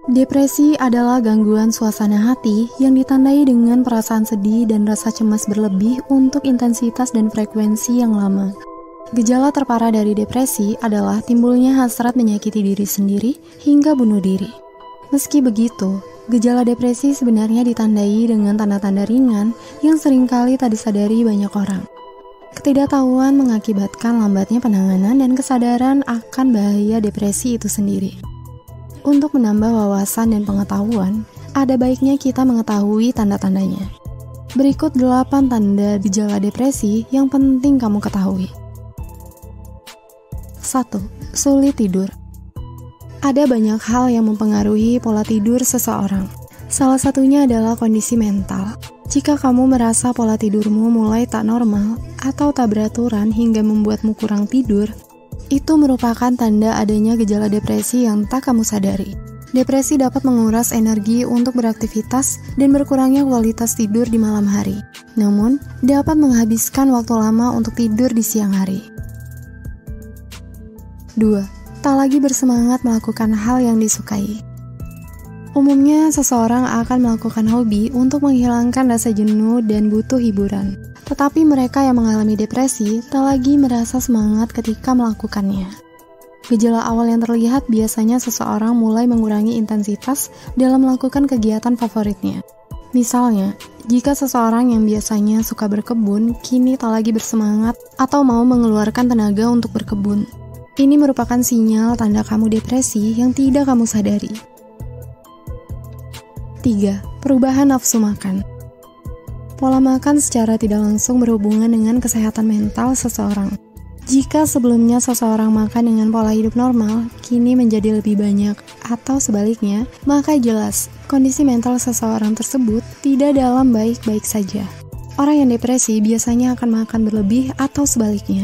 Depresi adalah gangguan suasana hati yang ditandai dengan perasaan sedih dan rasa cemas berlebih untuk intensitas dan frekuensi yang lama. Gejala terparah dari depresi adalah timbulnya hasrat menyakiti diri sendiri hingga bunuh diri. Meski begitu, gejala depresi sebenarnya ditandai dengan tanda-tanda ringan yang seringkali tak disadari banyak orang. Ketidaktahuan mengakibatkan lambatnya penanganan dan kesadaran akan bahaya depresi itu sendiri. Untuk menambah wawasan dan pengetahuan, ada baiknya kita mengetahui tanda-tandanya. Berikut 8 tanda gejala depresi yang penting kamu ketahui. 1. Sulit tidur. Ada banyak hal yang mempengaruhi pola tidur seseorang. Salah satunya adalah kondisi mental. Jika kamu merasa pola tidurmu mulai tak normal atau tak beraturan hingga membuatmu kurang tidur, itu merupakan tanda adanya gejala depresi yang tak kamu sadari. Depresi dapat menguras energi untuk beraktivitas dan berkurangnya kualitas tidur di malam hari. Namun, dapat menghabiskan waktu lama untuk tidur di siang hari. 2. Tak lagi bersemangat melakukan hal yang disukai. Umumnya, seseorang akan melakukan hobi untuk menghilangkan rasa jenuh dan butuh hiburan. Tetapi mereka yang mengalami depresi tak lagi merasa semangat ketika melakukannya. Gejala awal yang terlihat biasanya seseorang mulai mengurangi intensitas dalam melakukan kegiatan favoritnya. Misalnya, jika seseorang yang biasanya suka berkebun, kini tak lagi bersemangat atau mau mengeluarkan tenaga untuk berkebun. Ini merupakan sinyal tanda kamu depresi yang tidak kamu sadari. 3. Perubahan nafsu makan. Pola makan secara tidak langsung berhubungan dengan kesehatan mental seseorang. Jika sebelumnya seseorang makan dengan pola hidup normal, kini menjadi lebih banyak, atau sebaliknya, maka jelas kondisi mental seseorang tersebut tidak dalam baik-baik saja. Orang yang depresi biasanya akan makan berlebih atau sebaliknya.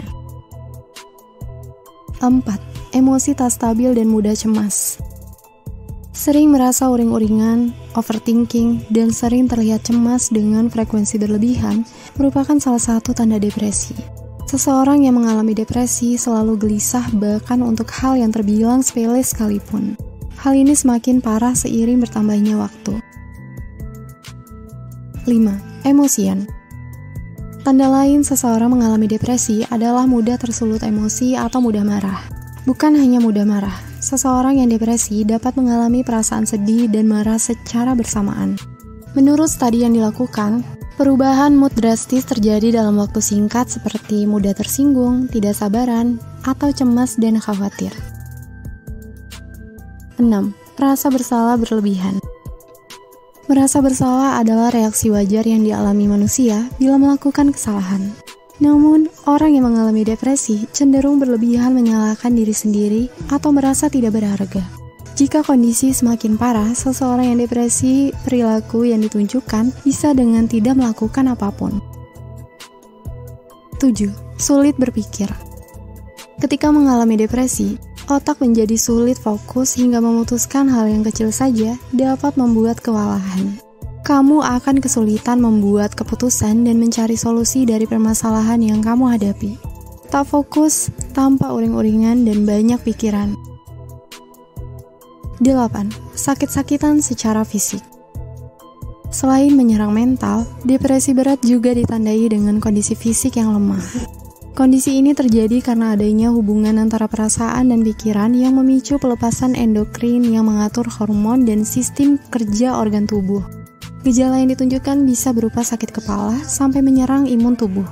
4. Emosi tak stabil dan mudah cemas. Sering merasa uring-uringan, overthinking, dan sering terlihat cemas dengan frekuensi berlebihan merupakan salah satu tanda depresi. Seseorang yang mengalami depresi selalu gelisah bahkan untuk hal yang terbilang sepele sekalipun. Hal ini semakin parah seiring bertambahnya waktu. 5. Emosian. Tanda lain seseorang mengalami depresi adalah mudah tersulut emosi atau mudah marah. Bukan hanya mudah marah, seseorang yang depresi dapat mengalami perasaan sedih dan marah secara bersamaan. Menurut studi yang dilakukan, perubahan mood drastis terjadi dalam waktu singkat seperti mudah tersinggung, tidak sabaran, atau cemas dan khawatir. 6. Rasa bersalah berlebihan. Merasa bersalah adalah reaksi wajar yang dialami manusia bila melakukan kesalahan. Namun, orang yang mengalami depresi cenderung berlebihan menyalahkan diri sendiri atau merasa tidak berharga. Jika kondisi semakin parah, seseorang yang depresi, perilaku yang ditunjukkan bisa dengan tidak melakukan apapun. 7. Sulit berpikir. Ketika mengalami depresi, otak menjadi sulit fokus hingga memutuskan hal yang kecil saja dapat membuat kewalahan. Kamu akan kesulitan membuat keputusan dan mencari solusi dari permasalahan yang kamu hadapi. Tak fokus, tanpa uring-uringan dan banyak pikiran. 8. Sakit-sakitan secara fisik. Selain menyerang mental, depresi berat juga ditandai dengan kondisi fisik yang lemah. Kondisi ini terjadi karena adanya hubungan antara perasaan dan pikiran yang memicu pelepasan endokrin yang mengatur hormon dan sistem kerja organ tubuh. Gejala yang ditunjukkan bisa berupa sakit kepala sampai menyerang imun tubuh.